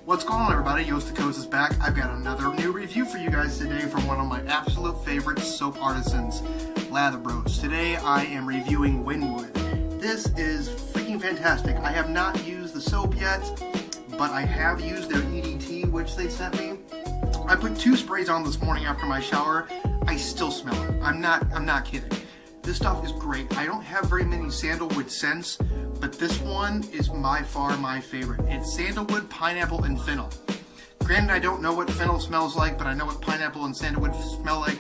What's going on, everybody? Yostakos is back. I've got another new review for you guys today from one of my absolute favorite soap artisans, Lather Bros. Today I am reviewing Wynwood. This is freaking fantastic. I have not used the soap yet, but I have used their EDT, which they sent me. I put 2 sprays on this morning after my shower. I still smell it. I'm not kidding. This stuff is great. I don't have very many sandalwood scents, but this one is by far my favorite. It's sandalwood, pineapple, and fennel. Granted, I don't know what fennel smells like, but I know what pineapple and sandalwood smell like.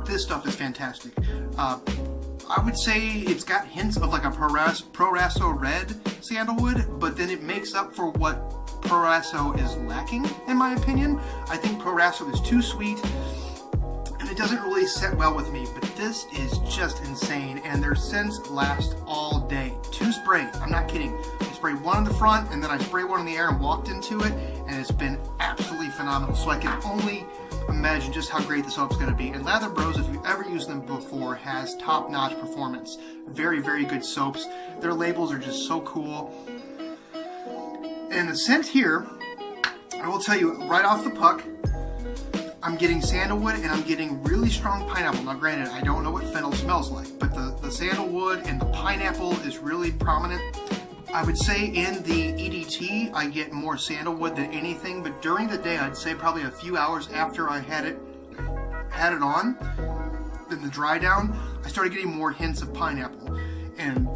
This stuff is fantastic. I would say it's got hints of like a Proraso red sandalwood, but then it makes up for what Proraso is lacking, in my opinion. I think Proraso is too sweet, and it doesn't really set well with me, but this is just insane, and their scents last all day. 2 sprays, I'm not kidding. I sprayed one in the front, and then I sprayed one in the air and walked into it, and it's been absolutely phenomenal. So I can only imagine just how great the soap's going to be. And Lather Bros, if you've ever used them before, has top-notch performance. Very, very good soaps. Their labels are just so cool. And the scent here, I will tell you right off the puck, I'm getting sandalwood and I'm getting really strong pineapple. Now granted, I don't know what fennel smells like, but the sandalwood and the pineapple is really prominent. I would say in the EDT, I get more sandalwood than anything, but during the day, I'd say probably a few hours after I had it on, in the dry down, I started getting more hints of pineapple, and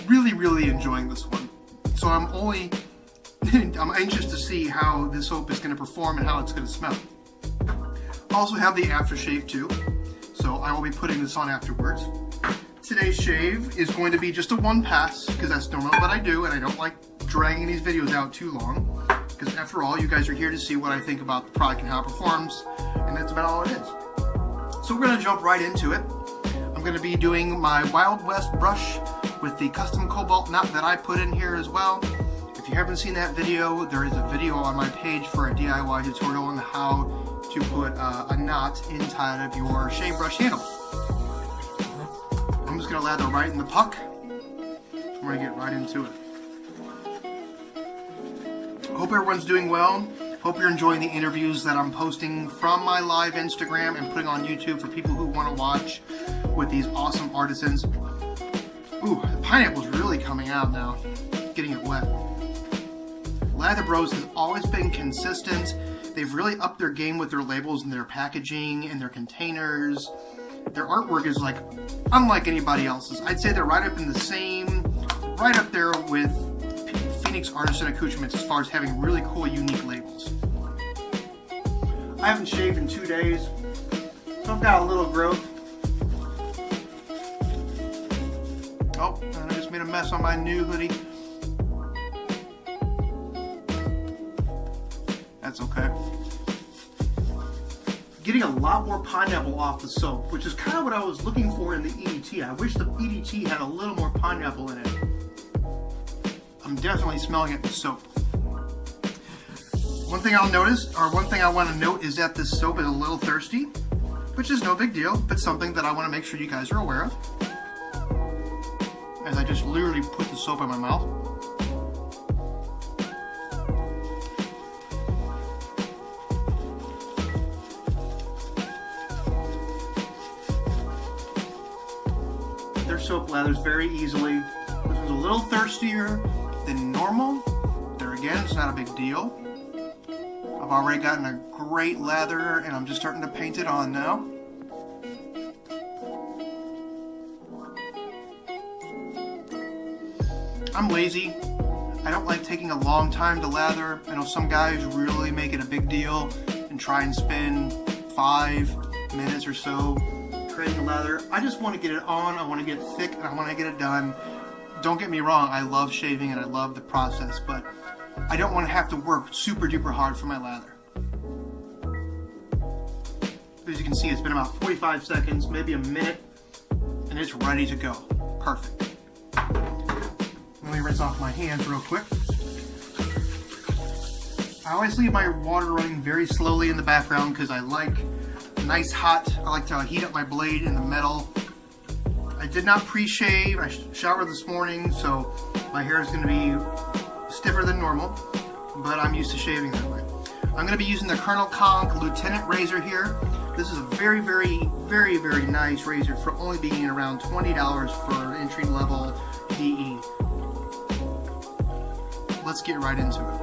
really, really enjoying this one. So I'm anxious to see how this soap is going to perform and how it's going to smell. Also have the aftershave too, so I will be putting this on afterwards. Today's shave is going to be just a 1 pass, because that's normally what I do, and I don't like dragging these videos out too long, because after all, you guys are here to see what I think about the product and how it performs, and that's about all it is. So we're going to jump right into it. I'm going to be doing my Wild West brush with the custom cobalt knot that I put in here as well. If you haven't seen that video, there is a video on my page for a DIY tutorial on how to put a knot inside of your shave brush handle. I'm just going to lather right in the puck. I'm going to get right into it. Hope everyone's doing well. Hope you're enjoying the interviews that I'm posting from my live Instagram and putting on YouTube for people who want to watch with these awesome artisans. Ooh, the pineapple's really coming out now. Getting it wet. Lather Bros has always been consistent. They've really upped their game with their labels and their packaging and their containers. Their artwork is like unlike anybody else's. I'd say they're right up there with Phoenix Artisan Accoutrements as far as having really cool, unique labels. I haven't shaved in 2 days, so I've got a little growth. Oh, and I just made a mess on my new hoodie. That's okay. Getting a lot more pineapple off the soap, which is kind of what I was looking for in the EDT. I wish the EDT had a little more pineapple in it. I'm definitely smelling it in the soap. One thing I'll notice, or one thing I want to note, is that this soap is a little thirsty, which is no big deal, but something that I want to make sure you guys are aware of. As I just literally put the soap in my mouth. Their soap lathers very easily. This was a little thirstier than normal. There again, it's not a big deal. I've already gotten a great lather, and I'm just starting to paint it on now. I'm lazy. I don't like taking a long time to lather. I know some guys really make it a big deal and try and spend 5 minutes or so creating a lather. I just want to get it on, I want to get it thick, and I want to get it done. Don't get me wrong, I love shaving and I love the process, but I don't want to have to work super duper hard for my lather. As you can see, it's been about 45 seconds, maybe a minute, and it's ready to go. Perfect. Let me rinse off my hands real quick. I always leave my water running very slowly in the background because I like nice hot. I like to heat up my blade in the metal. I did not pre-shave. I showered this morning, so my hair is going to be stiffer than normal, but I'm used to shaving that way. I'm going to be using the Colonel Conk Lieutenant razor here. This is a very, very, very, very nice razor for only being around $20 for an entry-level DE. Let's get right into it.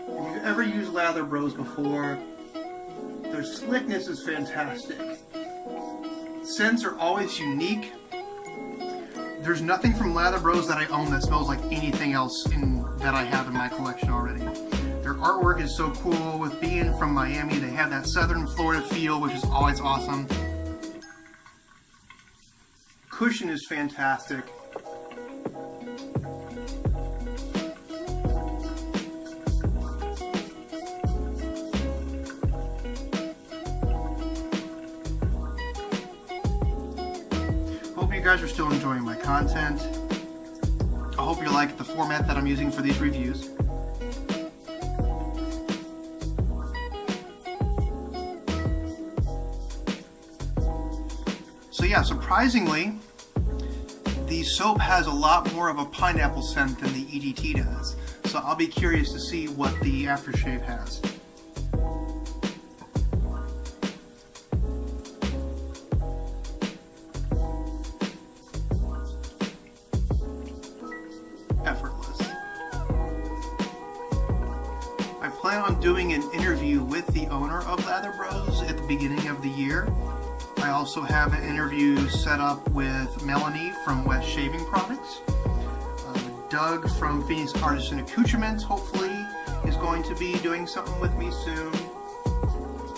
If you've ever used Lather Bros before, their slickness is fantastic. Scents are always unique. There's nothing from Lather Bros that I own that smells like anything else that I have in my collection already. Their artwork is so cool. With being from Miami, they have that southern Florida feel, which is always awesome. Cushion is fantastic. Hope you guys are still enjoying my content. I hope you like the format that I'm using for these reviews. So yeah, surprisingly, the soap has a lot more of a pineapple scent than the EDT does. So I'll be curious to see what the aftershave has. Effortless. I plan on doing an interview with the owner of Lather Bros at the beginning of the year. I also have an interview set up with Melanie from West Shaving Products. Doug from Phoenix Artisan Accoutrements hopefully is going to be doing something with me soon.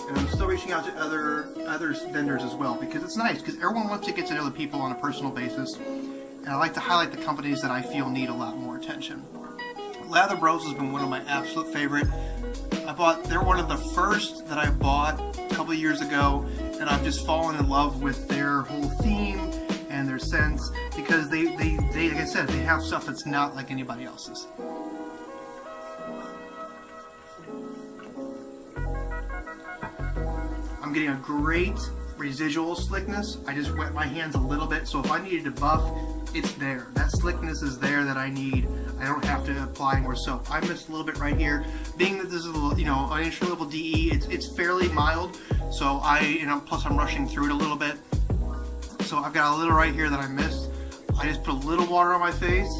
And I'm still reaching out to other vendors as well, because it's nice, because everyone wants to get to know the people on a personal basis. And I like to highlight the companies that I feel need a lot more attention. Lather Bros has been one of my absolute favorite. They're one of the first that I bought a couple of years ago, and I've just fallen in love with their whole theme and their scents, because they like I said, they have stuff that's not like anybody else's. I'm getting a great residual slickness. I just wet my hands a little bit, so if I needed to buff, it's there. That slickness is there that I need. I don't have to apply more soap. I missed a little bit right here. Being that this is an entry level DE, it's fairly mild. So plus I'm rushing through it a little bit. So I've got a little right here that I missed. I just put a little water on my face,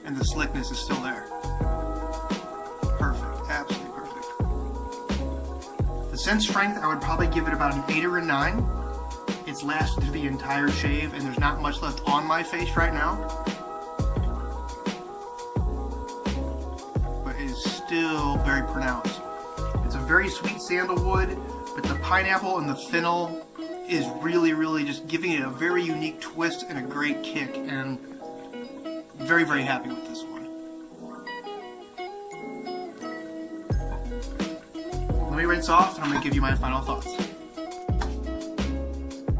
and the slickness is still there. Perfect, absolutely perfect. The scent strength, I would probably give it about an 8 or a 9. It's lasted through the entire shave, and there's not much left on my face right now. But it is still very pronounced. It's a very sweet sandalwood, but the pineapple and the fennel is really, really just giving it a very unique twist and a great kick, and very, very happy with this one. Let me rinse off, and I'm going to give you my final thoughts.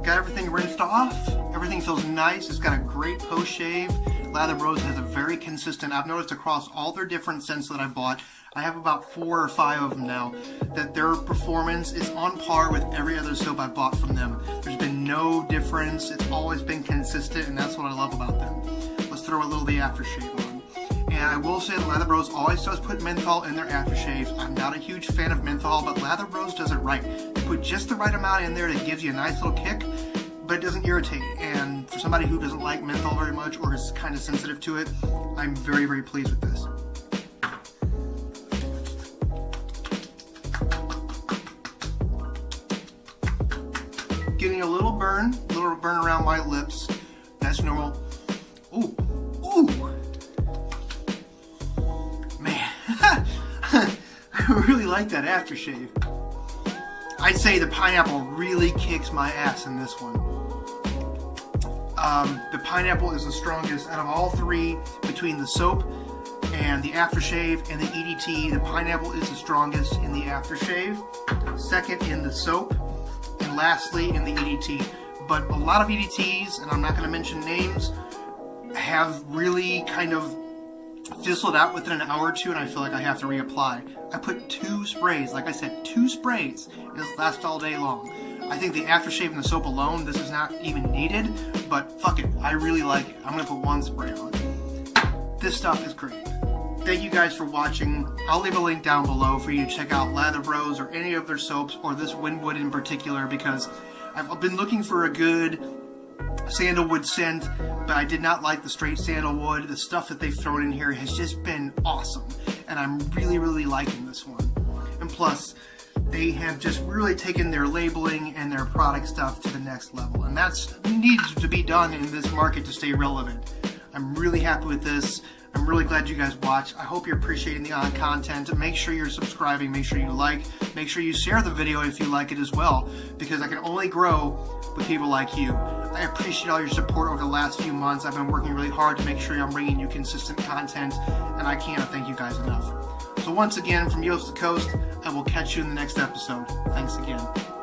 Got everything rinsed off. Everything feels nice. It's got a great post shave. Lather Bros has a very consistent, I've noticed across all their different scents that I bought, I have about 4 or 5 of them now, that their performance is on par with every other soap I bought from them. There's been no difference. It's always been consistent, and that's what I love about them. Let's throw a little of the aftershave on. And I will say that Lather Bros always does put menthol in their aftershaves. I'm not a huge fan of menthol, but Lather Bros does it right. They put just the right amount in there that gives you a nice little kick, but it doesn't irritate. And for somebody who doesn't like menthol very much or is kind of sensitive to it, I'm very, very pleased with this. Getting a little burn around my lips. That's normal. Ooh, ooh, man, I really like that aftershave. I'd say the pineapple really kicks my ass in this one. The pineapple is the strongest out of all 3 between the soap and the aftershave and the EDT. The pineapple is the strongest in the aftershave, second in the soap, and lastly in the EDT. But a lot of EDTs, and I'm not going to mention names, have really kind of fizzled out within an hour or 2, and I feel like I have to reapply. I put 2 sprays, like I said, 2 sprays, and this lasts all day long. I think the aftershave and the soap alone, this is not even needed, but fuck it, I really like it. I'm going to put one spray on. This stuff is great. Thank you guys for watching. I'll leave a link down below for you to check out Lather Bros or any of their soaps, or this Wynwood in particular, because I've been looking for a good sandalwood scent, but I did not like the straight sandalwood. The stuff that they've thrown in here has just been awesome, and I'm really liking this one. And plus, they have just really taken their labeling and their product stuff to the next level, and that's needs to be done in this market to stay relevant. I'm really happy with this. I'm really glad you guys watched. I hope you're appreciating the content. Make sure you're subscribing, make sure you like, make sure you share the video if you like it as well, because I can only grow with people like you. I appreciate all your support over the last few months. I've been working really hard to make sure I'm bringing you consistent content, and I can't thank you guys enough. So once again, from Coast to Coast, I will catch you in the next episode. Thanks again.